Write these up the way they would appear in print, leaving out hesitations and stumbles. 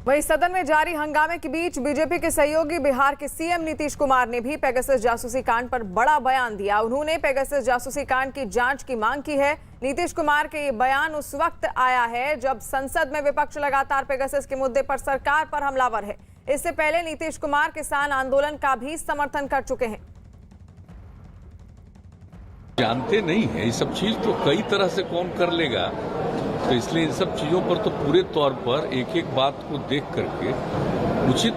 वहीं सदन में जारी हंगामे के बीच बीजेपी के सहयोगी बिहार के सीएम नीतीश कुमार ने भी पेगासस जासूसी कांड पर बड़ा बयान दिया। उन्होंने पेगासस जासूसी कांड की जांच की मांग की है। नीतीश कुमार के ये बयान उस वक्त आया है जब संसद में विपक्ष लगातार पेगासस के मुद्दे पर सरकार पर हमलावर है। इससे पहले नीतीश कुमार किसान आंदोलन का भी समर्थन कर चुके हैं। जानते नहीं है ये सब चीज तो कई तरह से कौन कर लेगा, तो इसलिए इन सब चीजों पर तो पूरे तौर पर एक एक बात को देख करके उचित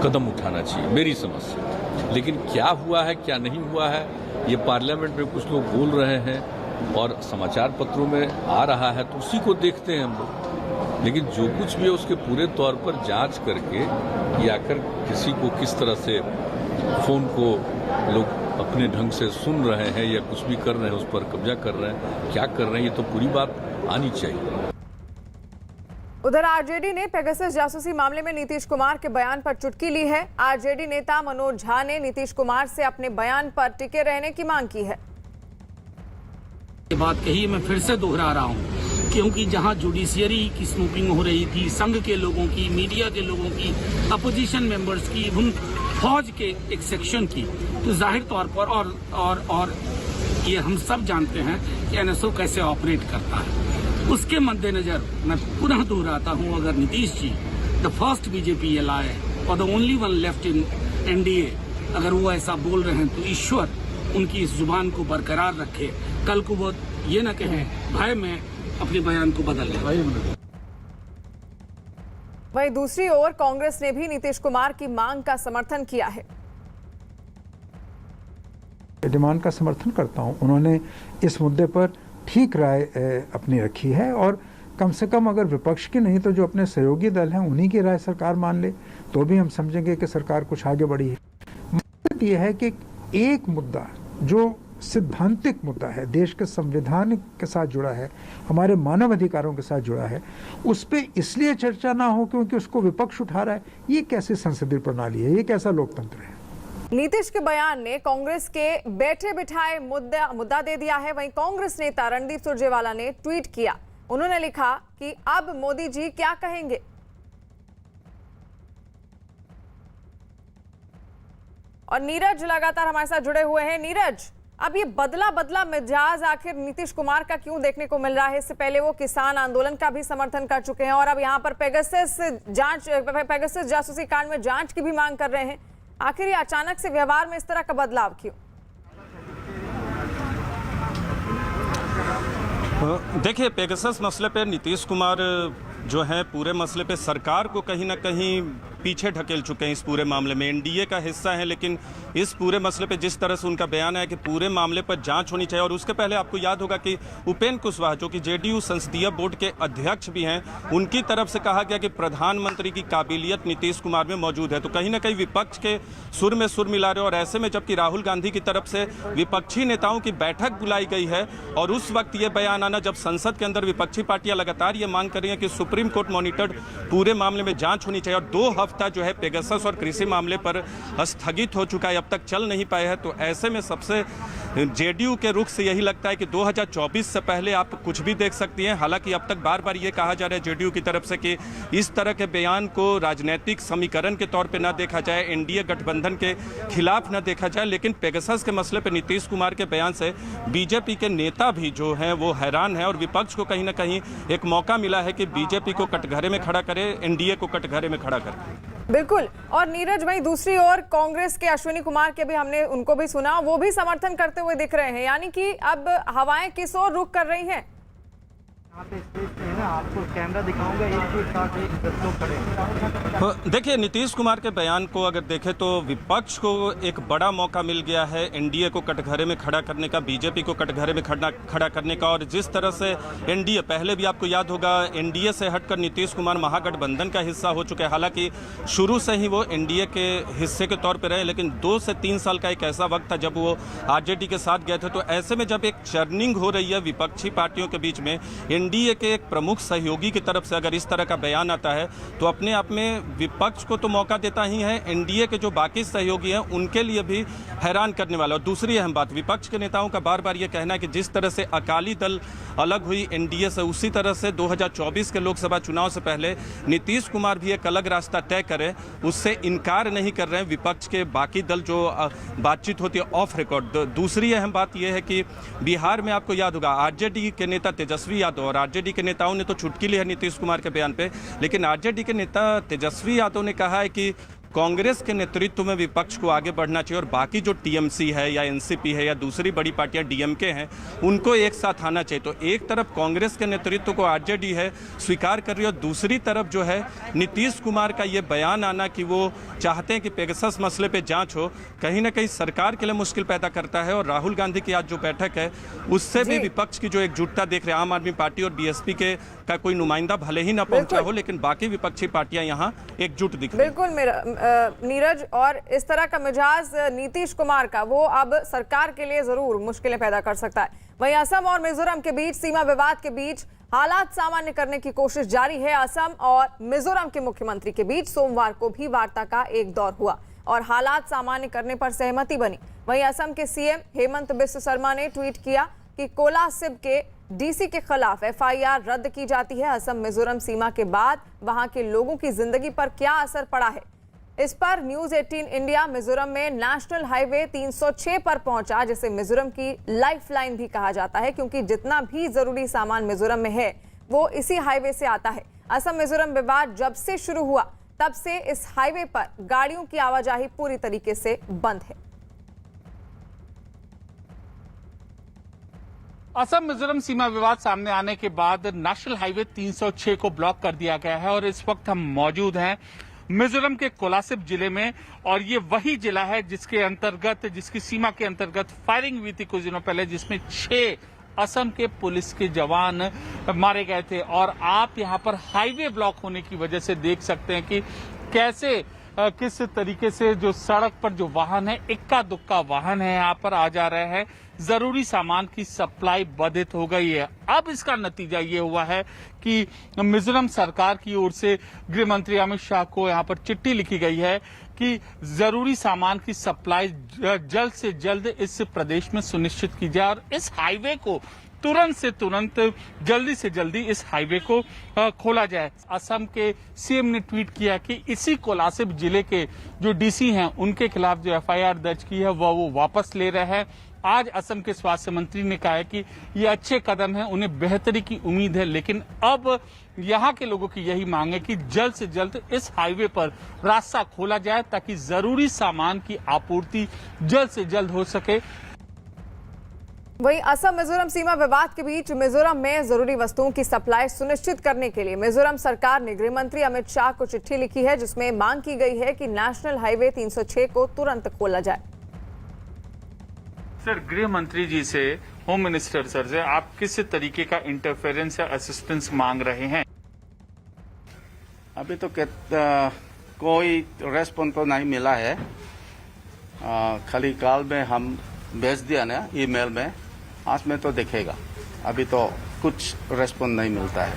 कदम उठाना चाहिए मेरी समझ से। लेकिन क्या हुआ है क्या नहीं हुआ है ये पार्लियामेंट में कुछ लोग बोल रहे हैं और समाचार पत्रों में आ रहा है तो उसी को देखते हैं हम लोग। लेकिन जो कुछ भी है उसके पूरे तौर पर जांच करके ये आकर किसी को किस तरह से फोन को लोग अपने ढंग से सुन रहे हैं या कुछ भी कर रहे हैं, उस पर कब्जा कर रहे हैं, क्या कर रहे हैं, ये तो पूरी बात आनी चाहिए। उधर आरजेडी ने पेगासस जासूसी मामले में नीतीश कुमार के बयान पर चुटकी ली है। आरजेडी नेता मनोज झा ने नीतीश कुमार से अपने बयान पर टिके रहने की मांग की है। ये बात कही मैं फिर से दोहरा रहा हूँ, क्योंकि जहां जुडिशियरी की स्नूपिंग हो रही थी, संघ के लोगों की, मीडिया के लोगों की, अपोजिशन मेंबर्स की, उन फौज के एक सेक्शन की, तो जाहिर तौर पर और ये हम सब जानते हैं कि एनएसओ कैसे ऑपरेट करता है। उसके मद्देनजर मैं पुनः दोहराता हूँ, अगर Nitish ji the first BJP alloy और the only one left in NDA अगर वो ऐसा बोल रहे हैं तो ईश्वर उनकी इस जुबान को बरकरार रखे। कल को वो ये न कहें भाई मैं अपने बयान को बदल लें। वहीं दूसरी ओर कांग्रेस ने भी नीतीश कुमार की मांग का समर्थन किया है। डिमांड का समर्थन करता हूं। उन्होंने इस मुद्दे पर ठीक राय अपनी रखी है और कम से कम अगर विपक्ष की नहीं तो जो अपने सहयोगी दल हैं उन्हीं की राय सरकार मान ले तो भी हम समझेंगे कि सरकार कुछ आगे बढ़ी है। मतलब यह है कि एक मुद्दा जो सिद्धांतिक मुद्दा है, देश के संविधान के साथ जुड़ा है, हमारे मानव अधिकारों के साथ जुड़ा है, उस पर इसलिए चर्चा ना हो क्योंकि उसको विपक्ष उठा रहा है। ये कैसी संसदीय प्रणाली है, ये कैसा लोकतंत्र है। नीतीश के बयान ने कांग्रेस के बैठे बिठाए मुद्दा दे दिया है। वहीं कांग्रेस नेता रणदीप सुरजेवाला ने ट्वीट किया। उन्होंने लिखा कि अब मोदी जी क्या कहेंगे। और नीरज लगातार हमारे साथ जुड़े हुए हैं। नीरज, अब ये बदला मिजाज आखिर नीतीश कुमार का क्यों देखने को मिल रहा है? इससे पहले वो किसान आंदोलन का भी समर्थन कर चुके हैं और अब यहाँ पर पेगासस जासूसी कांड में जांच की भी मांग कर रहे हैं। आखिर ये अचानक से व्यवहार में इस तरह का बदलाव क्यों? देखिए, पेगासस मसले पे नीतीश कुमार जो है पूरे मसले पे सरकार को कहीं ना कहीं पीछे ढकेल चुके हैं। इस पूरे मामले में एनडीए का हिस्सा है, लेकिन इस पूरे मसले पे जिस तरह से उनका बयान है कि पूरे मामले पर जांच होनी चाहिए। और उसके पहले आपको याद होगा कि उपेंद्र कुशवाहा जो कि जेडीयू संसदीय बोर्ड के अध्यक्ष भी हैं, उनकी तरफ से कहा गया कि प्रधानमंत्री की काबिलियत नीतीश कुमार में मौजूद है। तो कहीं ना कहीं विपक्ष के सुर में सुर मिला रहे। और ऐसे में जबकि राहुल गांधी की तरफ से विपक्षी नेताओं की बैठक बुलाई गई है और उस वक्त ये बयान आना जब संसद के अंदर विपक्षी पार्टियां लगातार ये मांग कर रही हैं कि सुप्रीम कोर्ट मॉनिटर्ड पूरे मामले में जांच होनी चाहिए। और 2 हफ्ता जो है पेगासस और कृषि मामले पर स्थगित हो चुका है, अब तक चल नहीं पाए हैं। तो ऐसे में सबसे जेडीयू के रुख से यही लगता है कि 2024 से पहले आप कुछ भी देख सकती हैं। हालांकि अब तक बार बार ये कहा जा रहा है जेडीयू की तरफ से कि इस तरह के बयान को राजनीतिक समीकरण के तौर पे ना देखा जाए, एनडीए गठबंधन के खिलाफ ना देखा जाए। लेकिन पेगासस के मसले पर नीतीश कुमार के बयान से बीजेपी के नेता भी जो हैं वो हैरान है और विपक्ष को कहीं ना कहीं एक मौका मिला है कि बीजेपी को कटघरे में खड़ा करे, एनडीए को कटघरे में खड़ा करे। बिल्कुल। और नीरज भाई, दूसरी ओर कांग्रेस के अश्विनी कुमार के भी हमने उनको भी सुना, वो भी समर्थन करते हुए दिख रहे हैं। यानी कि अब हवाएं किस ओर रुख कर रही हैं? आपको कैमरा दिखाऊंगा, देखिए, नीतीश कुमार के बयान को अगर देखें तो विपक्ष को एक बड़ा मौका मिल गया है एनडीए को कटघरे में खड़ा करने का, बीजेपी को कटघरे में खड़ा करने का। और जिस तरह से एनडीए, पहले भी आपको याद होगा, एनडीए से हटकर नीतीश कुमार महागठबंधन का हिस्सा हो चुके हैं। हालांकि शुरू से ही वो एनडीए के हिस्से के तौर पर रहे, लेकिन 2 से 3 साल का एक ऐसा वक्त था जब वो आरजेडी के साथ गए थे। तो ऐसे में जब एक चर्निंग हो रही है विपक्षी पार्टियों के बीच में, एनडीए के एक प्रमुख सहयोगी की तरफ से अगर इस तरह का बयान आता है तो अपने आप में विपक्ष को तो मौका देता ही है, एनडीए के जो बाकी सहयोगी हैं उनके लिए भी हैरान करने वाला। और दूसरी अहम बात, विपक्ष के नेताओं का बार बार ये कहना है कि जिस तरह से अकाली दल अलग हुई एनडीए से, उसी तरह से 2024 के लोकसभा चुनाव से पहले नीतीश कुमार भी एक अलग रास्ता तय करें, उससे इनकार नहीं कर रहे हैं विपक्ष के बाकी दल जो बातचीत होती है ऑफ रिकॉर्ड। दूसरी अहम बात यह है कि बिहार में आपको याद होगा आरजेडी के नेता तेजस्वी यादव, और आरजेडी के नेताओं ने तो चुटकी ली है नीतीश कुमार के बयान पे, लेकिन आरजेडी के नेता तेजस्वी यादव ने कहा है कि कांग्रेस के नेतृत्व में विपक्ष को आगे बढ़ना चाहिए और बाकी जो टीएमसी है या एनसीपी है या दूसरी बड़ी पार्टियां डीएमके हैं उनको एक साथ आना चाहिए। तो एक तरफ कांग्रेस के नेतृत्व को आरजेडी है स्वीकार कर रही है और दूसरी तरफ जो है नीतीश कुमार का ये बयान आना कि वो चाहते हैं कि पेगासस मसले पे जांच हो, कहीं ना कहीं सरकार के लिए मुश्किल पैदा करता है। और राहुल गांधी की आज जो बैठक है उससे भी विपक्ष की जो एकजुटता देख रहे हैं, आम आदमी पार्टी और बीएसपी का कोई नुमाइंदा भले ही ना पहुंचा हो लेकिन बाकी विपक्षी पार्टियां यहाँ एकजुट दिख रही हैं। बिल्कुल नीरज, और इस तरह का मिजाज नीतीश कुमार का वो अब सरकार के लिए जरूर मुश्किलें पैदा कर सकता है। वहीं असम और मिजोरम के बीच सीमा विवाद के बीच हालात सामान्य करने की कोशिश जारी है। असम और मिजोरम के मुख्यमंत्री के बीच सोमवार को भी वार्ता का एक दौर हुआ और हालात सामान्य करने पर सहमति बनी। वहीं असम के सीएम हेमंत बिस्व शर्मा ने ट्वीट किया कि कोलासिब के डीसी के खिलाफ एफआईआर रद्द की जाती है। असम मिजोरम सीमा के बाद वहां के लोगों की जिंदगी पर क्या असर पड़ा है, इस पर न्यूज 18 इंडिया मिजोरम में नेशनल हाईवे 306 पर पहुंचा, जिसे मिजोरम की लाइफलाइन भी कहा जाता है क्योंकि जितना भी जरूरी सामान मिजोरम में है वो इसी हाईवे से आता है। असम मिजोरम विवाद जब से शुरू हुआ तब से इस हाईवे पर गाड़ियों की आवाजाही पूरी तरीके से बंद है। असम मिजोरम सीमा विवाद सामने आने के बाद नेशनल हाईवे 306 को ब्लॉक कर दिया गया है और इस वक्त हम मौजूद हैं मिजोरम के कोलासिब जिले में, और ये वही जिला है जिसके अंतर्गत, जिसकी सीमा के अंतर्गत फायरिंग हुई थी कुछ दिनों पहले, जिसमें 6 असम के पुलिस के जवान मारे गए थे। और आप यहाँ पर हाईवे ब्लॉक होने की वजह से देख सकते हैं कि कैसे किस तरीके से जो सड़क पर जो वाहन है, इक्का दुक्का वाहन है यहाँ पर आ जा रहे हैं। जरूरी सामान की सप्लाई बाधित हो गई है। अब इसका नतीजा ये हुआ है कि मिजोरम सरकार की ओर से गृह मंत्री अमित शाह को यहाँ पर चिट्ठी लिखी गई है कि जरूरी सामान की सप्लाई जल्द से जल्द इस प्रदेश में सुनिश्चित की जाए और इस हाईवे को तुरंत से तुरंत, जल्दी से जल्दी इस हाईवे को खोला जाए। असम के सीएम ने ट्वीट किया कि इसी कोलासिब जिले के जो डीसी हैं उनके खिलाफ जो एफआईआर दर्ज की है वो वापस ले रहे हैं। आज असम के स्वास्थ्य मंत्री ने कहा है कि ये अच्छे कदम हैं, उन्हें बेहतरी की उम्मीद है, लेकिन अब यहाँ के लोगों की यही मांग है कि जल्द से जल्द इस हाईवे पर रास्ता खोला जाए ताकि जरूरी सामान की आपूर्ति जल्द से जल्द हो सके। वहीं असम मिजोरम सीमा विवाद के बीच मिजोरम में जरूरी वस्तुओं की सप्लाई सुनिश्चित करने के लिए मिजोरम सरकार ने गृह मंत्री अमित शाह को चिट्ठी लिखी है, जिसमें मांग की गई है कि नेशनल हाईवे 306 को तुरंत खोला जाए। सर, गृह मंत्री जी से, होम मिनिस्टर सर से आप किस तरीके का इंटरफेरेंस या असिस्टेंस मांग रहे हैं? अभी तो कोई रेस्पॉन्स तो नहीं मिला है। खाली कॉल में हम भेज दिया ना ईमेल में, आज में तो देखेगा। अभी तो कुछ रेस्पॉन्स नहीं मिलता है।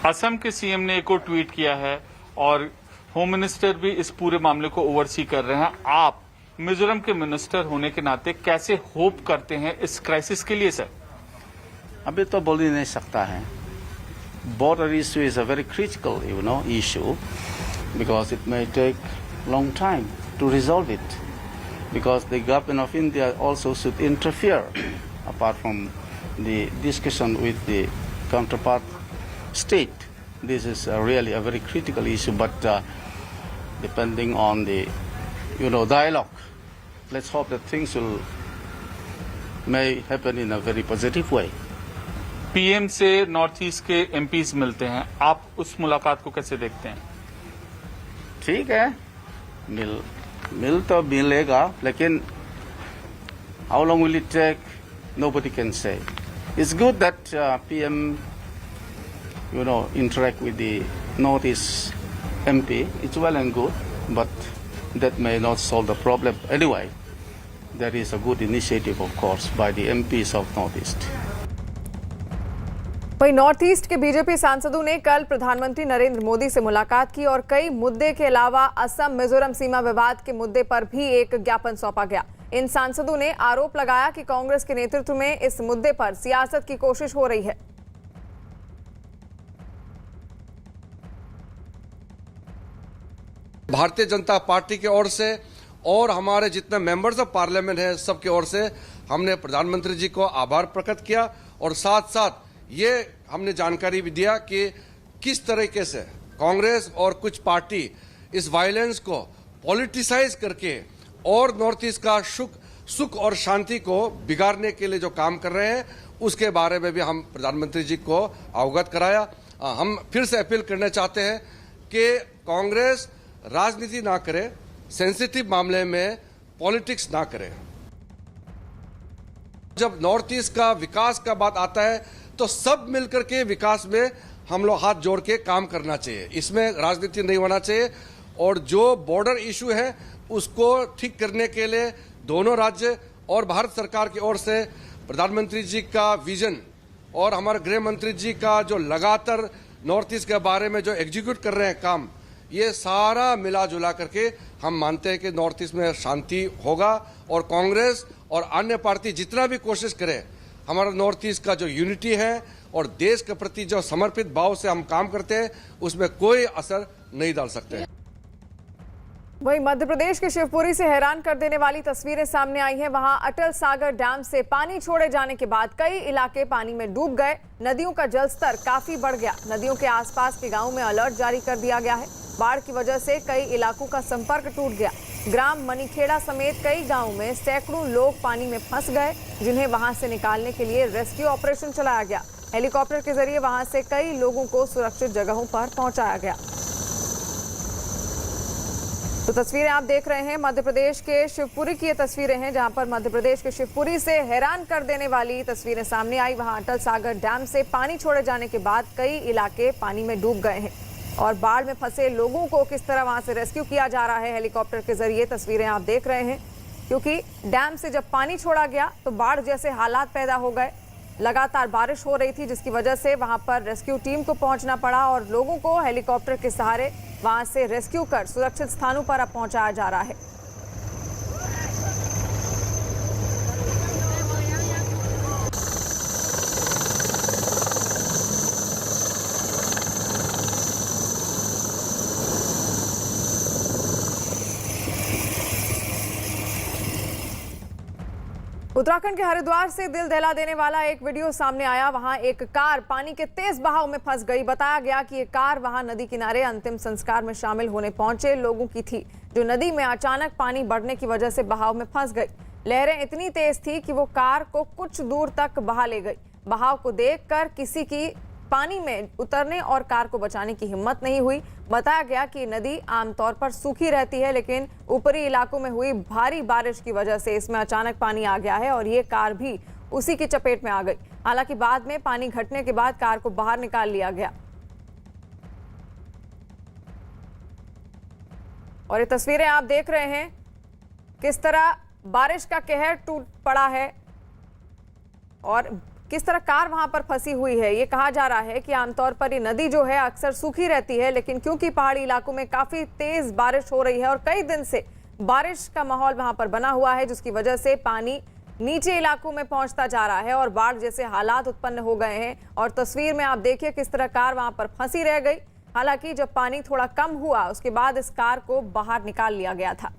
असम के सीएम ने एक और ट्वीट किया है और होम मिनिस्टर भी इस पूरे मामले को ओवरसी कर रहे हैं। आप मिजोरम के मिनिस्टर होने के नाते कैसे होप करते हैं इस क्राइसिस के लिए? सर, अभी तो बोल ही नहीं सकता है। Border issue is a very critical issue because it may take long time to resolve it, because the government of India also should interfere apart from the discussion with the counterpart state. This is really a very critical issue, but depending on the dialogue, let's hope that things may happen in a very positive way. PM से north east के MPs मिलते हैं, आप उस मुलाकात को कैसे देखते हैं? ठीक है, मिल तो मिलेगा, लेकिन how long will it take? Nobody can say. It's good that PM, interact with the Northeast MP. It's well and good, but that may not solve the problem. Anyway, there is a good initiative, of course, by the MPs of Northeast. वहीं north east के BJP सांसदों ने कल प्रधानमंत्री नरेंद्र मोदी से मुलाकात की और कई मुद्दे के अलावा असम मिजोरम सीमा विवाद के मुद्दे पर भी एक ज्ञापन सौंपा गया। इन सांसदों ने आरोप लगाया कि कांग्रेस के नेतृत्व में इस मुद्दे पर सियासत की कोशिश हो रही है। भारतीय जनता पार्टी की ओर से और हमारे जितने मेंबर्स ऑफ पार्लियामेंट हैं सबकी ओर से हमने प्रधानमंत्री जी को आभार प्रकट किया और साथ साथ ये हमने जानकारी भी दिया कि किस तरीके से कांग्रेस और कुछ पार्टी इस वायलेंस को पॉलिटिसाइज करके और नॉर्थ ईस्ट का सुख और शांति को बिगाड़ने के लिए जो काम कर रहे हैं उसके बारे में भी हम प्रधानमंत्री जी को अवगत कराया। हम फिर से अपील करना चाहते हैं कि कांग्रेस राजनीति ना करे, सेंसिटिव मामले में पॉलिटिक्स ना करे। जब नॉर्थ ईस्ट का विकास का बात आता है तो सब मिलकर के विकास में हम लोग हाथ जोड़ के काम करना चाहिए, इसमें राजनीति नहीं होना चाहिए। और जो बॉर्डर इशू है उसको ठीक करने के लिए दोनों राज्य और भारत सरकार की ओर से प्रधानमंत्री जी का विजन और हमारे गृह मंत्री जी का जो लगातार नॉर्थ ईस्ट के बारे में जो एग्जीक्यूट कर रहे हैं काम, ये सारा मिला जुला करके हम मानते हैं कि नॉर्थ ईस्ट में शांति होगा। और कांग्रेस और अन्य पार्टी जितना भी कोशिश करे, हमारा नॉर्थ ईस्ट का जो यूनिटी है और देश के प्रति जो समर्पित भाव से हम काम करते हैं उसमें कोई असर नहीं डाल सकते। वहीं मध्य प्रदेश के शिवपुरी से हैरान कर देने वाली तस्वीरें सामने आई हैं। वहां अटल सागर डैम से पानी छोड़े जाने के बाद कई इलाके पानी में डूब गए। नदियों का जलस्तर काफी बढ़ गया। नदियों के आसपास के गांवों में अलर्ट जारी कर दिया गया है। बाढ़ की वजह से कई इलाकों का संपर्क टूट गया। ग्राम मनीखेड़ा समेत कई गांवों में सैकड़ों लोग पानी में फंस गए, जिन्हें वहां से निकालने के लिए रेस्क्यू ऑपरेशन चलाया गया। हेलीकॉप्टर के जरिए वहां से कई लोगों को सुरक्षित जगहों पर पहुंचाया गया। तो तस्वीरें आप देख रहे हैं मध्य प्रदेश के शिवपुरी की ये तस्वीरें हैं, जहां पर मध्य प्रदेश के शिवपुरी से हैरान कर देने वाली तस्वीरें सामने आई। वहां अटल सागर डैम से पानी छोड़े जाने के बाद कई इलाके पानी में डूब गए हैं और बाढ़ में फंसे लोगों को किस तरह वहां से रेस्क्यू किया जा रहा है हेलीकॉप्टर के जरिए, तस्वीरें आप देख रहे हैं। क्योंकि डैम से जब पानी छोड़ा गया तो बाढ़ जैसे हालात पैदा हो गए। लगातार बारिश हो रही थी, जिसकी वजह से वहां पर रेस्क्यू टीम को पहुंचना पड़ा और लोगों को हेलीकॉप्टर के सहारे वहां से रेस्क्यू कर सुरक्षित स्थानों पर अब पहुंचाया जा रहा है। उत्तराखंड के हरिद्वार से दिल दहला देने वाला एक वीडियो सामने आया। वहां एक कार पानी के तेज बहाव में फंस गई। बताया गया कि ये कार वहां नदी किनारे अंतिम संस्कार में शामिल होने पहुंचे लोगों की थी, जो नदी में अचानक पानी बढ़ने की वजह से बहाव में फंस गई। लहरें इतनी तेज थी कि वो कार को कुछ दूर तक बहा ले गई। बहाव को देखकर किसी की पानी में उतरने और कार को बचाने की हिम्मत नहीं हुई। बताया गया कि नदी आमतौर पर सूखी रहती है, लेकिन ऊपरी इलाकों में हुई भारी बारिश की वजह से इसमें अचानक पानी आ गया है और ये कार भी उसी की चपेट में आ गई। हालांकि बाद में पानी घटने के बाद कार को बाहर निकाल लिया गया। और ये तस्वीरें आप देख रहे हैं किस तरह बारिश का कहर टूट पड़ा है और किस तरह कार वहां पर फंसी हुई है। ये कहा जा रहा है कि आमतौर पर ये नदी जो है अक्सर सूखी रहती है, लेकिन क्योंकि पहाड़ी इलाकों में काफी तेज बारिश हो रही है और कई दिन से बारिश का माहौल वहां पर बना हुआ है, जिसकी वजह से पानी नीचे इलाकों में पहुंचता जा रहा है और बाढ़ जैसे हालात उत्पन्न हो गए हैं। और तस्वीर में आप देखिए किस तरह कार वहां पर फंसी रह गई। हालांकि जब पानी थोड़ा कम हुआ उसके बाद इस कार को बाहर निकाल लिया गया था।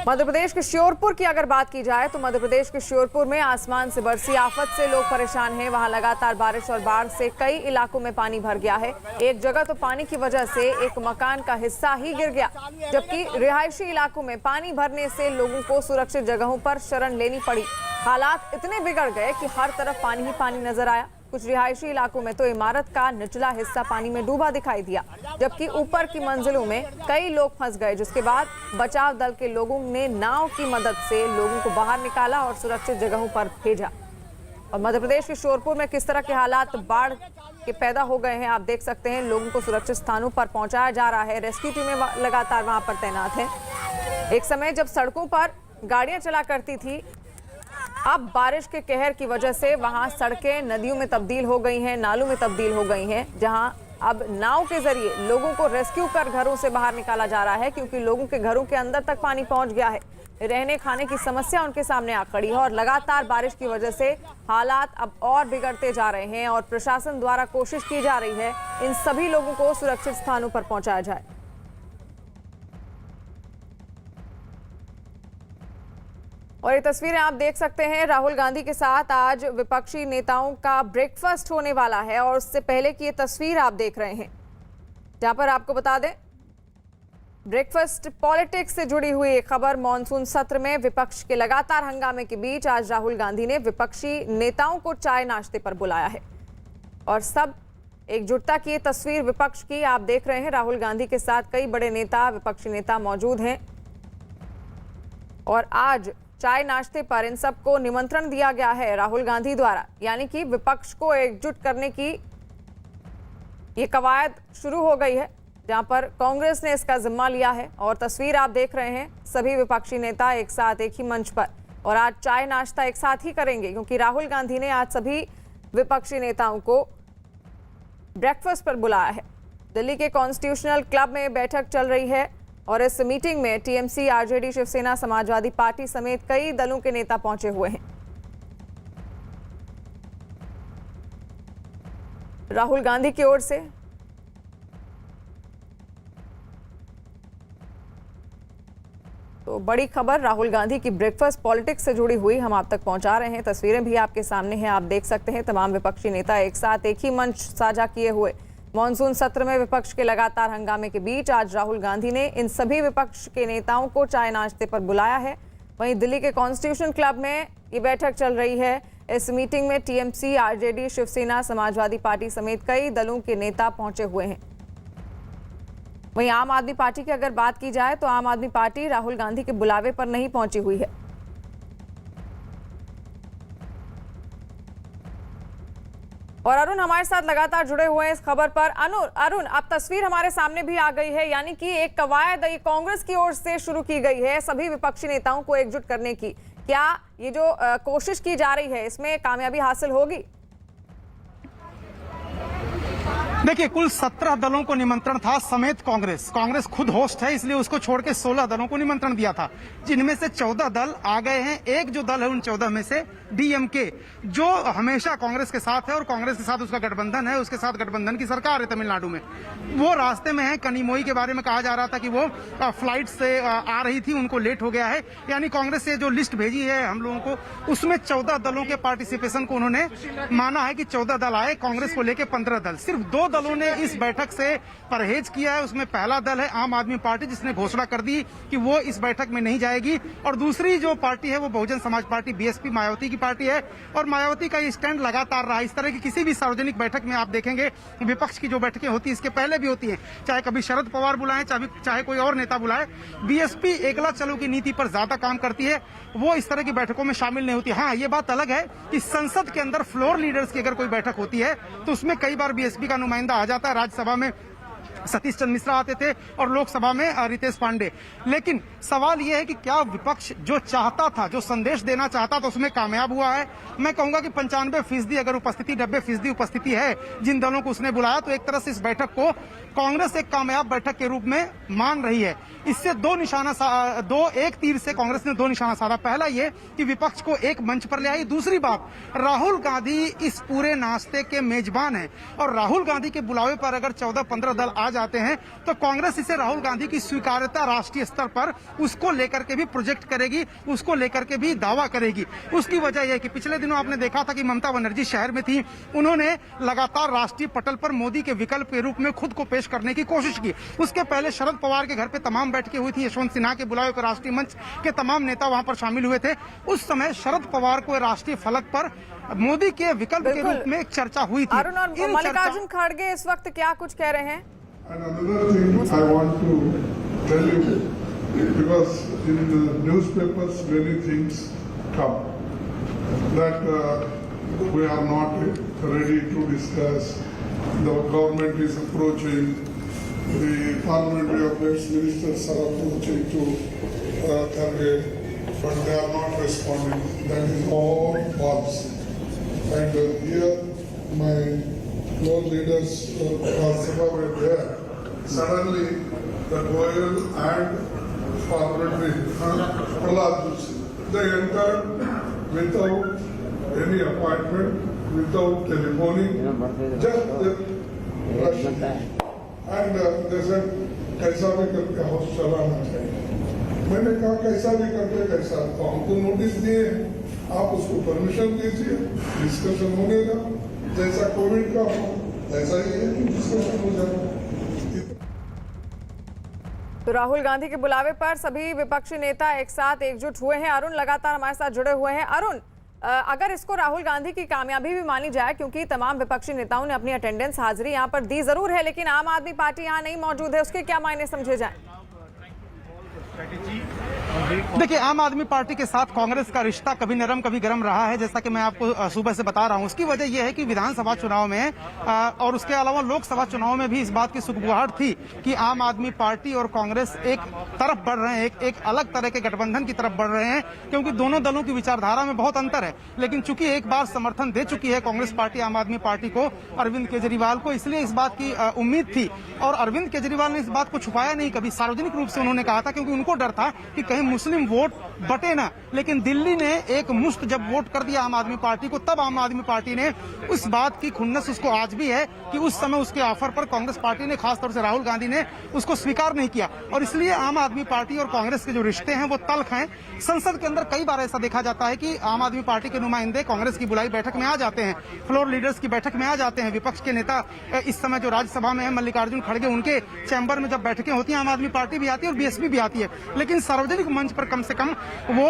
मध्य प्रदेश के श्योरपुर की अगर बात की जाए तो मध्य प्रदेश के श्योरपुर में आसमान से बरसी आफत से लोग परेशान हैं। वहां लगातार बारिश और बाढ़ से कई इलाकों में पानी भर गया है। एक जगह तो पानी की वजह से एक मकान का हिस्सा ही गिर गया, जबकि रिहायशी इलाकों में पानी भरने से लोगों को सुरक्षित जगहों पर शरण लेनी पड़ी। हालात इतने बिगड़ गए कि हर तरफ पानी ही पानी नजर आया। कुछ रिहायशी इलाकों में तो इमारत का निचला हिस्सा पानी में डूबा दिखाई दिया, जबकि ऊपर की मंजिलों में कई लोग फंस गए, जिसके बाद बचाव दल के लोगों ने नाव की मदद से लोगों को बाहर निकाला और सुरक्षित जगहों पर भेजा। और मध्य प्रदेश के श्योरपुर में किस तरह के हालात बाढ़ के पैदा हो गए हैं आप देख सकते हैं। लोगों को सुरक्षित स्थानों पर पहुंचाया जा रहा है। रेस्क्यू टीमें लगातार वहां पर तैनात हैं। एक समय जब सड़कों पर गाड़ियां चला करती थी, अब बारिश के कहर की वजह से वहां सड़कें नदियों में तब्दील हो गई हैं, नालों में तब्दील हो गई हैं, जहां अब नाव के जरिए लोगों को रेस्क्यू कर घरों से बाहर निकाला जा रहा है, क्योंकि लोगों के घरों के अंदर तक पानी पहुंच गया है। रहने खाने की समस्या उनके सामने आ खड़ी है और लगातार बारिश की वजह से हालात अब और बिगड़ते जा रहे हैं और प्रशासन द्वारा कोशिश की जा रही है इन सभी लोगों को सुरक्षित स्थानों पर पहुंचाया जाए। और ये तस्वीरें आप देख सकते हैं, राहुल गांधी के साथ आज विपक्षी नेताओं का ब्रेकफास्ट होने वाला है और उससे पहले की ये तस्वीर आप देख रहे हैं, जहां पर आपको बता दें ब्रेकफास्ट पॉलिटिक्स से जुड़ी हुई एक खबर। मॉनसून सत्र में विपक्ष के लगातार हंगामे के बीच आज राहुल गांधी ने विपक्षी नेताओं को चाय नाश्ते पर बुलाया है और सब एकजुटता की ये तस्वीर विपक्ष की आप देख रहे हैं। राहुल गांधी के साथ कई बड़े नेता, विपक्षी नेता मौजूद हैं और आज चाय नाश्ते पर इन सबको निमंत्रण दिया गया है राहुल गांधी द्वारा, यानी कि विपक्ष को एकजुट करने की ये कवायद शुरू हो गई है, जहां पर कांग्रेस ने इसका जिम्मा लिया है। और तस्वीर आप देख रहे हैं, सभी विपक्षी नेता एक साथ एक ही मंच पर और आज चाय नाश्ता एक साथ ही करेंगे, क्योंकि राहुल गांधी ने आज सभी विपक्षी नेताओं को ब्रेकफास्ट पर बुलाया है। दिल्ली के कॉन्स्टिट्यूशनल क्लब में बैठक चल रही है और इस मीटिंग में TMC, RJD, Shiv Sena, Samajwadi party समेत कई दलों के नेता पहुंचे हुए हैं। राहुल गांधी की ओर से तो बड़ी खबर राहुल गांधी की ब्रेकफास्ट पॉलिटिक्स से जुड़ी हुई हम आप तक पहुंचा रहे हैं। तस्वीरें भी आपके सामने हैं, आप देख सकते हैं तमाम विपक्षी नेता एक साथ एक ही मंच साझा किए हुए। मॉनसून सत्र में विपक्ष के लगातार हंगामे के बीच आज राहुल गांधी ने इन सभी विपक्ष के नेताओं को चाय नाश्ते पर बुलाया है। वहीं दिल्ली के कॉन्स्टिट्यूशन क्लब में ये बैठक चल रही है। इस मीटिंग में TMC, RJD, Shiv Sena, Samajwadi party समेत कई दलों के नेता पहुंचे हुए हैं। वहीं आम आदमी पार्टी की अगर बात की जाए तो आम आदमी पार्टी राहुल गांधी के बुलावे पर नहीं पहुंची हुई है। और अरुण हमारे साथ लगातार जुड़े हुए हैं इस खबर पर। अरुण, अब तस्वीर हमारे सामने भी आ गई है, यानी कि एक कवायद कांग्रेस की ओर से शुरू की गई है सभी विपक्षी नेताओं को एकजुट करने की। क्या ये जो कोशिश की जा रही है इसमें कामयाबी हासिल होगी? देखिए, कुल 17 दलों को निमंत्रण था समेत कांग्रेस खुद होस्ट है, इसलिए उसको छोड़ के 16 दलों को निमंत्रण दिया था, जिनमें से 14 दल आ गए हैं। एक जो दल है उन 14 में से डीएमके, जो हमेशा कांग्रेस के साथ है और कांग्रेस के साथ उसका गठबंधन है, उसके साथ गठबंधन की सरकार है तमिलनाडु में, वो रास्ते में है। कनिमोई के बारे में कहा जा रहा था कि वो फ्लाइट से आ रही थी, उनको लेट हो गया है। यानी कांग्रेस से जो लिस्ट भेजी है हम लोगों को, उसमें 14 दलों के पार्टिसिपेशन को उन्होंने माना है कि 14 दल आए, कांग्रेस को लेकर 15 दल। सिर्फ 2 दलों ने इस बैठक से परहेज किया है। उसमें पहला दल है आम आदमी पार्टी, जिसने घोषणा कर दी कि वो इस बैठक में नहीं जाएगी, और दूसरी जो पार्टी है वो बहुजन समाज पार्टी, बीएसपी, मायावती की पार्टी है। और मायावती का ये स्टैंड लगातार रहा। इस तरह की किसी भी सार्वजनिक बैठक में आप देखेंगे, विपक्ष की जो बैठकें होती है इसके पहले भी होती हैं, चाहे कभी शरद पवार बुलाएं, चाहे कोई और नेता बुलाए, बीएसपी एकला चलो की नीति पर ज्यादा काम करती है, वो इस तरह की बैठकों में शामिल नहीं होती। हाँ, ये बात अलग है कि संसद के अंदर फ्लोर लीडर्स की अगर कोई बैठक होती है तो उसमें कई बार बीएसपी का नुमाइंदा आ जाता है। राज्यसभा में सतीश चंद्र मिश्रा आते थे और लोकसभा में रितेश पांडे। लेकिन सवाल यह है कि क्या विपक्ष जो चाहता था, जो संदेश देना चाहता था, उसमें कामयाब हुआ है? मैं कहूंगा कि 95% अगर उपस्थिति, 90% उपस्थिति है जिन दलों को उसने बुलाया, तो एक तरह से इस बैठक को कांग्रेस एक कामयाब बैठक के रूप में मान रही है। इससे एक तीर से कांग्रेस ने 2 निशाना साधा। पहला ये कि विपक्ष को एक मंच पर ले आई। दूसरी बात, राहुल गांधी इस पूरे नाश्ते के मेजबान हैं और राहुल गांधी के बुलावे पर अगर 14-15 दल आ जाते हैं तो कांग्रेस इसे राहुल गांधी की स्वीकार्यता राष्ट्रीय स्तर पर उसको लेकर के भी प्रोजेक्ट करेगी, उसको लेकर के भी दावा करेगी। उसकी वजह यह कि पिछले दिनों आपने देखा था कि ममता बनर्जी शहर में थी, उन्होंने लगातार राष्ट्रीय पटल पर मोदी के विकल्प के रूप में खुद को पेश करने की कोशिश की। उसके पहले शरद पवार के घर पे तमाम बैठकें हुई थी, यशवंत सिन्हा के बुलावे पर राष्ट्रीय मंच के तमाम नेता वहां पर शामिल हुए थे। उस समय शरद पवार को राष्ट्रीय फलक पर मोदी के विकल्प के रूप में एक चर्चा हुई थी। अरुण और मल्लिकार्जुन खड़गे इस वक्त क्या कुछ कह रहे हैं? And another thing I want to tell you, because in the newspapers many things come, that we are not ready to discuss, the government is approaching, the parliamentary affairs ministers are approaching to Kharge, but they are not responding. That is all false. And here my floor leaders Lok Sabha were there. Suddenly the Goyal and Parliamentary Prahlad Joshi, they entered without any appointment, without telephoning, just rushing. And they said, कैसा भी करके house चलाना चाहिए. मैंने कहा कैसा भी करके कैसा, तो हमको नोटिस दिए, आप उसको परमिशन दीजिए, डिस्कशन होने का, जैसा कोविड का हो ऐसा ही है कि डिस्कशन हो जाएगा. तो राहुल गांधी के बुलावे पर सभी विपक्षी नेता एक साथ एकजुट हुए हैं. अरुण लगातार हमारे साथ जुड़े हुए हैं. अरुण, अगर इसको राहुल गांधी की कामयाबी भी मानी जाए, क्योंकि तमाम विपक्षी नेताओं ने अपनी अटेंडेंस हाजिरी यहां पर दी जरूर है, लेकिन आम आदमी पार्टी यहां नहीं मौजूद है, उसके क्या मायने समझे जाएं? देखिए, आम आदमी पार्टी के साथ कांग्रेस का रिश्ता कभी नरम कभी गर्म रहा है, जैसा कि मैं आपको सुबह से बता रहा हूं. उसकी वजह यह है कि विधानसभा चुनाव में और उसके अलावा लोकसभा चुनाव में भी इस बात की सुगबुगाहट थी कि आम आदमी पार्टी और कांग्रेस एक तरफ बढ़ रहे हैं, एक अलग तरह के गठबंधन की तरफ बढ़ रहे हैं, क्योंकि दोनों दलों की विचारधारा में बहुत अंतर है. लेकिन चूंकि एक बार समर्थन दे चुकी है कांग्रेस पार्टी आम आदमी पार्टी को, अरविंद केजरीवाल को, इसलिए इस बात की उम्मीद थी. और अरविंद केजरीवाल ने इस बात को छुपाया नहीं, कभी सार्वजनिक रूप से उन्होंने कहा था, क्योंकि उनको डर था कि कहीं मुस्लिम वोट बटे ना. लेकिन दिल्ली ने एक मुश्त जब वोट कर दिया आम आदमी पार्टी को, तब आम आदमी पार्टी ने उस बात की खुन्नस उसको आज भी है कि उस समय उसके ऑफर पर कांग्रेस पार्टी ने, खासतौर से राहुल गांधी ने, उसको स्वीकार नहीं किया. और इसलिए आम आदमी पार्टी और कांग्रेस के जो रिश्ते हैं वो तल्ख हैं. संसद के अंदर कई बार ऐसा देखा जाता है कि आम आदमी पार्टी के नुमाइंदे कांग्रेस की बुलाई बैठक में आ जाते हैं, फ्लोर लीडर्स की बैठक में आ जाते हैं. विपक्ष के नेता इस समय जो राज्यसभा में है, मल्लिकार्जुन खड़गे, उनके चैम्बर में जब बैठकें होती हैं, आम आदमी पार्टी भी आती है और बीएसपी भी आती है. लेकिन सार्वजनिक मंच पर कम से कम वो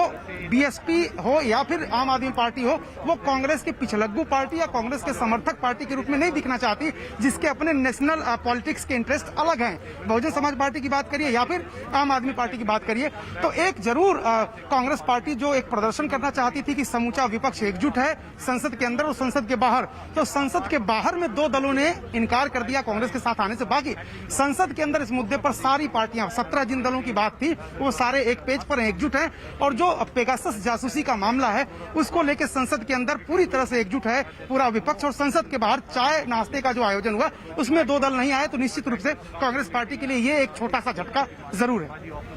बीएसपी हो या फिर आम आदमी पार्टी हो, वो कांग्रेस की पिछलग्गू पार्टी या कांग्रेस के समर्थक पार्टी के रूप में नहीं दिखना चाहती, जिसके अपने नेशनल पॉलिटिक्स के इंटरेस्ट अलग हैं. बहुजन समाज पार्टी की बात करिए या फिर आम आदमी पार्टी की बात करिए, तो एक जरूर कांग्रेस पार्टी जो एक प्रदर्शन करना चाहती थी कि समूचा विपक्ष एकजुट है संसद के अंदर और संसद के बाहर, तो संसद के बाहर में दो दलों ने इनकार कर दिया कांग्रेस के साथ आने से. बाकी संसद के अंदर इस मुद्दे पर सारी पार्टियां, 17 जिन दलों की बात थी, वो सारे एक पेज पर एकजुट हैं. और जो पेगासस जासूसी का मामला है, उसको लेकर संसद के अंदर पूरी तरह से एकजुट है पूरा विपक्ष. और संसद के बाहर चाय नाश्ते का जो आयोजन हुआ, उसमें दो दल नहीं आए, तो निश्चित रूप से कांग्रेस पार्टी के लिए ये एक छोटा सा झटका जरूर है.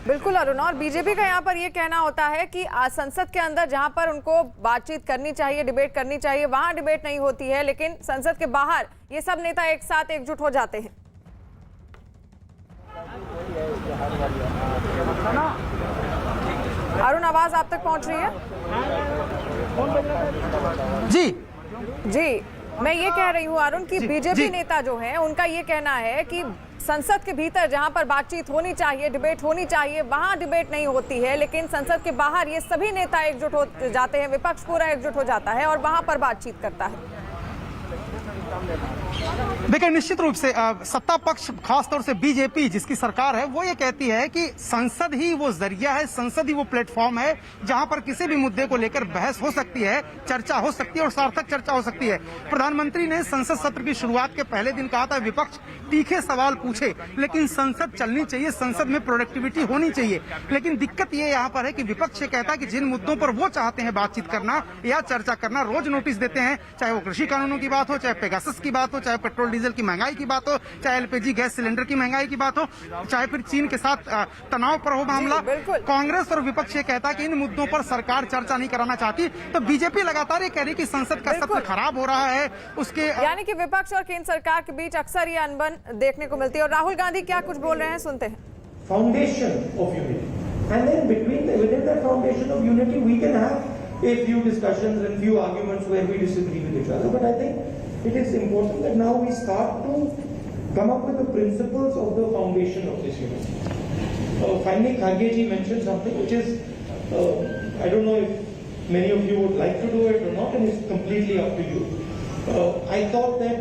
बिल्कुल अरुण, और बीजेपी का यहाँ पर ये कहना होता है कि संसद के अंदर जहाँ पर उनको बातचीत करनी चाहिए, डिबेट करनी चाहिए, वहां डिबेट नहीं होती है, लेकिन संसद के बाहर ये सब नेता एक साथ एकजुट हो जाते हैं. अरुण, आवाज आप तक पहुंच रही है? जी, मैं ये कह रही हूँ अरुण कि बीजेपी नेता जो हैं, उनका ये कहना है कि संसद के भीतर जहां पर बातचीत होनी चाहिए, डिबेट होनी चाहिए, वहां डिबेट नहीं होती है, लेकिन संसद के बाहर ये सभी नेता एकजुट हो जाते हैं, विपक्ष पूरा एकजुट हो जाता है और वहां पर बातचीत करता है. देखिए, निश्चित रूप से सत्ता पक्ष, खासतौर से बीजेपी जिसकी सरकार है, वो ये कहती है कि संसद ही वो जरिया है, संसद ही वो प्लेटफॉर्म है जहां पर किसी भी मुद्दे को लेकर बहस हो सकती है, चर्चा हो सकती है और सार्थक चर्चा हो सकती है. प्रधानमंत्री ने संसद सत्र की शुरुआत के पहले दिन कहा था विपक्ष तीखे सवाल पूछे, लेकिन संसद चलनी चाहिए, संसद में प्रोडक्टिविटी होनी चाहिए. लेकिन दिक्कत ये यहाँ पर है कि विपक्ष ये कहता है कि जिन मुद्दों पर वो चाहते हैं बातचीत करना या चर्चा करना, रोज नोटिस देते हैं, चाहे वो कृषि कानूनों की बात हो, चाहे पेगासस की बात हो, चाहे पेट्रोल डीजल की महंगाई की बात हो, चाहे एलपीजी गैस सिलेंडर की महंगाई की बात हो, चाहे फिर चीन के साथ तनाव पर हो मामला. कांग्रेस और विपक्ष ये कहता है कि इन मुद्दों पर सरकार चर्चा नहीं कराना चाहती. तो बीजेपी लगातार ये कह रही कि संसद का सत्र खराब हो रहा है. उसके यानी कि विपक्ष और केंद्र सरकार के बीच अक्सर ये अनबन देखने को मिलती है. और राहुल गांधी क्या कुछ बोल रहे हैं, सुनते हैं. Foundation of unity, and then within that foundation of unity, we can have a few discussions and few arguments where we disagree with each other. But I think it is important that now we start to come up with the principles of the foundation of this unity. Finally, Kharge ji mentioned something which is, I don't know if many of you would like to do it or not, and it's completely up to you. I thought that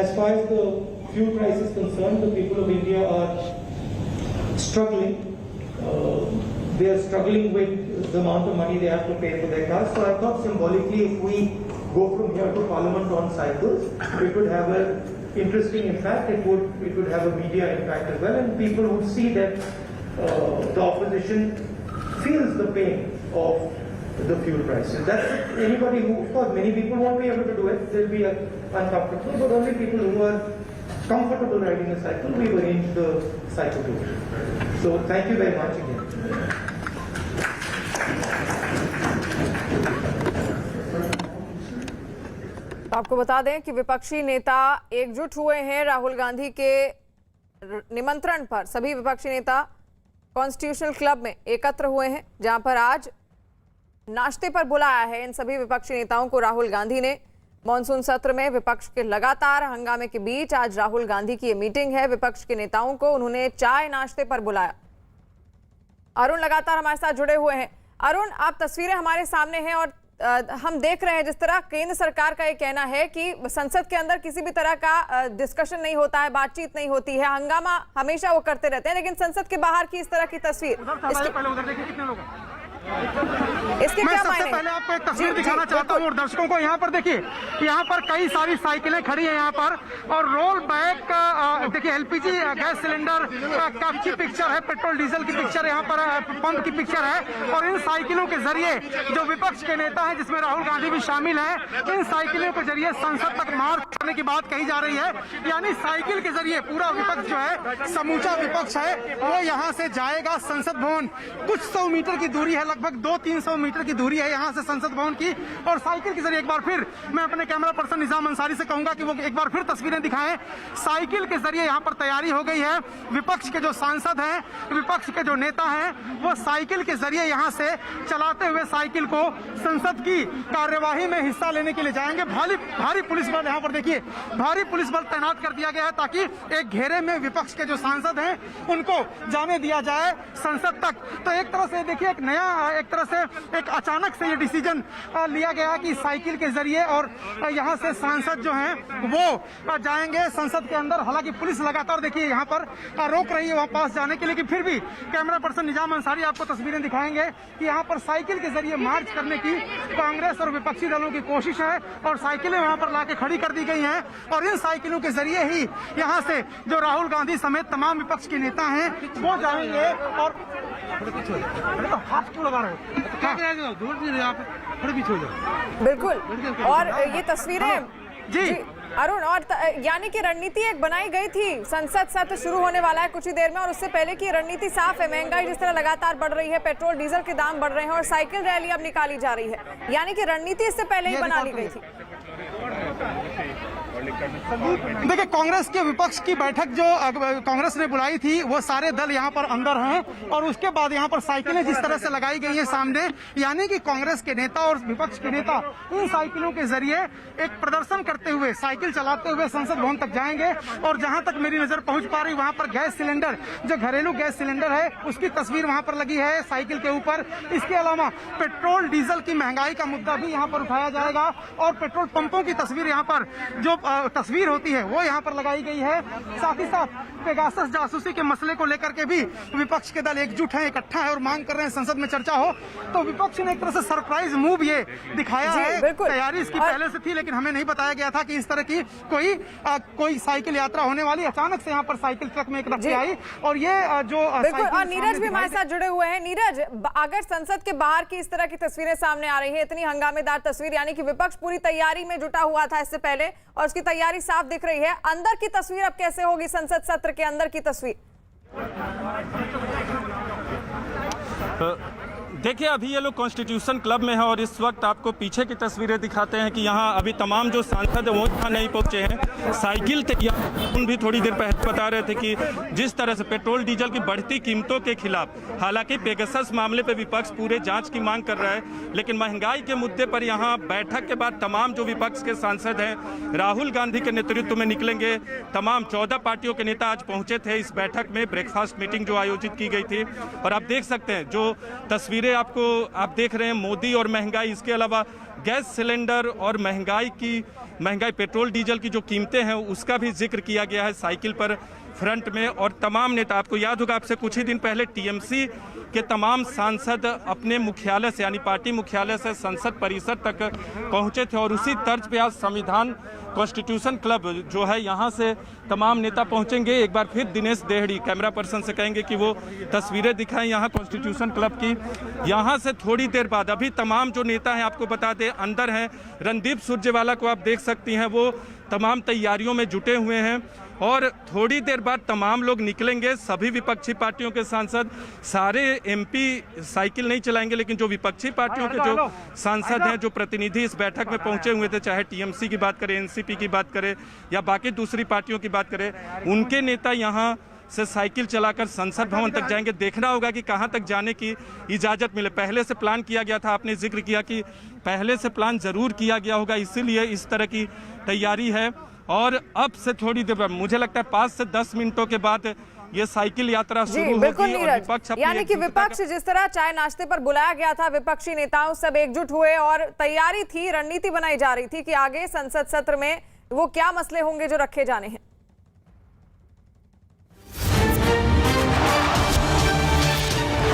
as far as the fuel crisis is concerned, the people of India are struggling. They are struggling with the amount of money they have to pay for their cars. So I thought symbolically, if we go from here to Parliament on cycles, it would have an interesting impact. It would have a media impact as well, and people would see that the opposition feels the pain of the fuel prices. That's anybody who, of course, many people won't be able to do it. They'll be uncomfortable, but only people who are comfortable riding a cycle, we've arranged the cycle tour. So thank you very much again. आपको बता दें कि विपक्षी नेता एकजुट हुए हैं राहुल गांधी के निमंत्रण पर। सभी विपक्षी नेता कॉन्स्टिट्यूशनल क्लब में एकत्र हुए हैं, जहां पर आज नाश्ते पर बुलाया है इन सभी विपक्षी नेताओं को राहुल गांधी ने। मॉनसून सत्र में विपक्ष के लगातार हंगामे के बीच आज राहुल गांधी की ये मीटिंग है। विपक्ष के नेताओं को उन्होंने चाय नाश्ते पर बुलाया। अरुण लगातार हमारे साथ जुड़े हुए हैं। अरुण, आप तस्वीरें हमारे सामने हैं और हम देख रहे हैं जिस तरह केंद्र सरकार का ये कहना है कि संसद के अंदर किसी भी तरह का डिस्कशन नहीं होता है, बातचीत नहीं होती है, हंगामा हमेशा वो करते रहते हैं, लेकिन संसद के बाहर की इस तरह की तस्वीर इसके मैं क्या सबसे मायने? पहले आपको एक तस्वीर दिखाना चाहता हूँ और दर्शकों को। यहाँ पर देखिए, यहाँ पर कई सारी साइकिलें खड़ी हैं यहाँ पर, और रोल बैक देखिए एलपीजी गैस सिलेंडर की पिक्चर है, पेट्रोल डीजल की पिक्चर यहाँ पर पंप की पिक्चर है। और इन साइकिलों के जरिए जो विपक्ष के नेता हैं, जिसमें राहुल गांधी भी शामिल है, इन साइकिलों के जरिए संसद तक मार्च करने की बात कही जा रही है। यानी साइकिल के जरिए पूरा विपक्ष जो है, समूचा विपक्ष है, वो यहाँ से जाएगा संसद भवन। कुछ 100 मीटर की दूरी है, लगभग 200-300 मीटर की दूरी है यहाँ से संसद भवन की। और साइकिल के जरिए एक बार फिर मैं अपने कैमरा पर्सन निजाम अंसारी से कहूंगा कि वो एक बार फिर तस्वीरें दिखाएं। साइकिल के जरिए यहाँ पर तैयारी हो गई है। विपक्ष के जो सांसद हैं, विपक्ष के जो नेता हैं, वो साइकिल के जरिए यहाँ से चलाते हुए साइकिल को संसद की कार्यवाही में हिस्सा लेने के लिए जाएंगे। भारी पुलिस बल यहाँ पर देखिए, भारी पुलिस बल तैनात कर दिया गया है ताकि एक घेरे में विपक्ष के जो सांसद हैं उनको जाने दिया जाए संसद तक। तो एक तरह से देखिए, एक तरह से एक अचानक से ये डिसीजन लिया गया कि साइकिल के जरिए और यहाँ से सांसद जो हैं वो जाएंगे संसद के अंदर। हालांकि पुलिस लगातार देखिए यहाँ पर रोक रही है वहाँ पास जाने के लिए, लेकिन फिर भी कैमरा पर्सन निजाम अंसारी आपको तस्वीरें दिखाएंगे कि यहाँ पर साइकिल के जरिए मार्च करने की कांग्रेस और विपक्षी दलों की कोशिश है और साइकिलें वहाँ पर लाके खड़ी कर दी गई हैं। और इन साइकिलों के जरिए ही यहाँ से जो राहुल गांधी समेत तमाम विपक्ष के नेता हैं वो जाएंगे। और हाथ क्यों लगा रहे हो? बिल्कुल। और ये तस्वीरें जी अरुण, और यानी कि रणनीति एक बनाई गई थी, संसद सत्र शुरू होने वाला है कुछ ही देर में, और उससे पहले की रणनीति साफ है। महंगाई जिस तरह लगातार बढ़ रही है, पेट्रोल डीजल के दाम बढ़ रहे हैं और साइकिल रैली अब निकाली जा रही है, यानी कि रणनीति इससे पहले ही बना ली गई थी। देखिए, कांग्रेस के विपक्ष की बैठक जो कांग्रेस ने बुलाई थी, वो सारे दल यहाँ पर अंदर हैं और उसके बाद यहाँ पर साइकिलें जिस तरह से लगाई गई हैं सामने, यानी कि कांग्रेस के नेता और विपक्ष के नेता इन साइकिलों के जरिए एक प्रदर्शन करते हुए, साइकिल चलाते हुए संसद भवन तक जाएंगे। और जहां तक मेरी नजर पहुंच पा रही, वहां पर गैस सिलेंडर, जो घरेलू गैस सिलेंडर है, उसकी तस्वीर वहां पर लगी है साइकिल के ऊपर। इसके अलावा पेट्रोल डीजल की महंगाई का मुद्दा भी यहाँ पर उठाया जाएगा और पेट्रोल पंपों की तस्वीर, यहाँ पर जो तस्वीर होती है वो यहाँ पर लगाई गई है। साथ ही साथ पेगासस जासूसी के मसले को लेकर के भी विपक्ष के दल एकजुट है, इकट्ठा है और मांग कर रहे हैं संसद में चर्चा हो। तो विपक्ष ने एक तरह से सरप्राइज मूव ये दिखाया है। तैयारी इसकी पहले से थी, लेकिन हमें नहीं बताया गया था कि इस तरह की कोई साइकिल यात्रा होने वाली। अचानक से यहाँ पर साइकिल ट्रक में एक रफ्ती आई और ये जो बिल्कुल। और नीरज भी हमारे साथ जुड़े हुए हैं। नीरज, अगर संसद के बाहर की इस तरह की तस्वीरें सामने आ रही है, इतनी हंगामेदार तस्वीर, यानी कि विपक्ष पूरी तैयारी में जुटा हुआ था इससे पहले और उसकी तैयारी साफ दिख रही है, अंदर की तस्वीर अब कैसे होगी? संसद सत्र के अंदर की तस्वीर देखिए, अभी ये लोग कॉन्स्टिट्यूशन क्लब में है और इस वक्त आपको पीछे की तस्वीरें दिखाते हैं कि यहाँ अभी तमाम जो सांसद हैं वो यहाँ नहीं पहुँचे हैं। साइकिल तैयार भी थोड़ी देर पहले बता रहे थे कि जिस तरह से पेट्रोल डीजल की बढ़ती कीमतों के खिलाफ, हालांकि पेगासस मामले पर विपक्ष पूरे जांच की मांग कर रहा है, लेकिन महंगाई के मुद्दे पर यहाँ बैठक के बाद तमाम जो विपक्ष के सांसद हैं राहुल गांधी के नेतृत्व में निकलेंगे। तमाम 14 पार्टियों के नेता आज पहुंचे थे इस बैठक में, ब्रेकफास्ट मीटिंग जो आयोजित की गई थी। और आप देख सकते हैं जो तस्वीरें आप देख रहे हैं, मोदी और महंगाई, इसके अलावा गैस सिलेंडर और महंगाई पेट्रोल डीजल की जो कीमतें हैं उसका भी जिक्र किया गया है साइकिल पर फ्रंट में। और तमाम नेता, आपको याद होगा आपसे कुछ ही दिन पहले टीएमसी के तमाम सांसद अपने मुख्यालय से यानी पार्टी मुख्यालय से संसद परिसर तक पहुंचे थे और उसी तर्ज पे आज संविधान कॉन्स्टिट्यूशन क्लब जो है यहाँ से तमाम नेता पहुंचेंगे। एक बार फिर दिनेश देहड़ी कैमरा पर्सन से कहेंगे कि वो तस्वीरें दिखाएं यहाँ कॉन्स्टिट्यूशन क्लब की। यहाँ से थोड़ी देर बाद अभी तमाम जो नेता हैं आपको बता दें अंदर हैं, रणदीप सुरजेवाला को आप देख सकती हैं, वो तमाम तैयारियों में जुटे हुए हैं और थोड़ी देर बाद तमाम लोग निकलेंगे। सभी विपक्षी पार्टियों के सांसद, सारे एमपी साइकिल नहीं चलाएंगे लेकिन जो विपक्षी पार्टियों के जो सांसद हैं, जो प्रतिनिधि इस बैठक में पहुंचे हुए थे, चाहे टीएमसी की बात करें, एनसीपी की बात करें या बाकी दूसरी पार्टियों की बात करें, उनके नेता यहाँ से साइकिल चलाकर संसद भवन तक जाएंगे। देखना होगा कि कहां तक जाने की इजाजत मिले। पहले से प्लान किया गया था, आपने जिक्र किया कि पहले से प्लान जरूर किया गया होगा, इसीलिए इस तरह की तैयारी है। और अब से थोड़ी देर बाद, मुझे लगता है 5 से 10 मिनटों के बाद ये साइकिल यात्रा शुरू होगी और विपक्ष यानी कि विपक्ष जिस तरह चाय नाश्ते पर बुलाया गया था, विपक्षी नेताओं सब एकजुट हुए और तैयारी थी, रणनीति बनाई जा रही थी कि आगे संसद सत्र में वो क्या मसले होंगे जो रखे जाने हैं।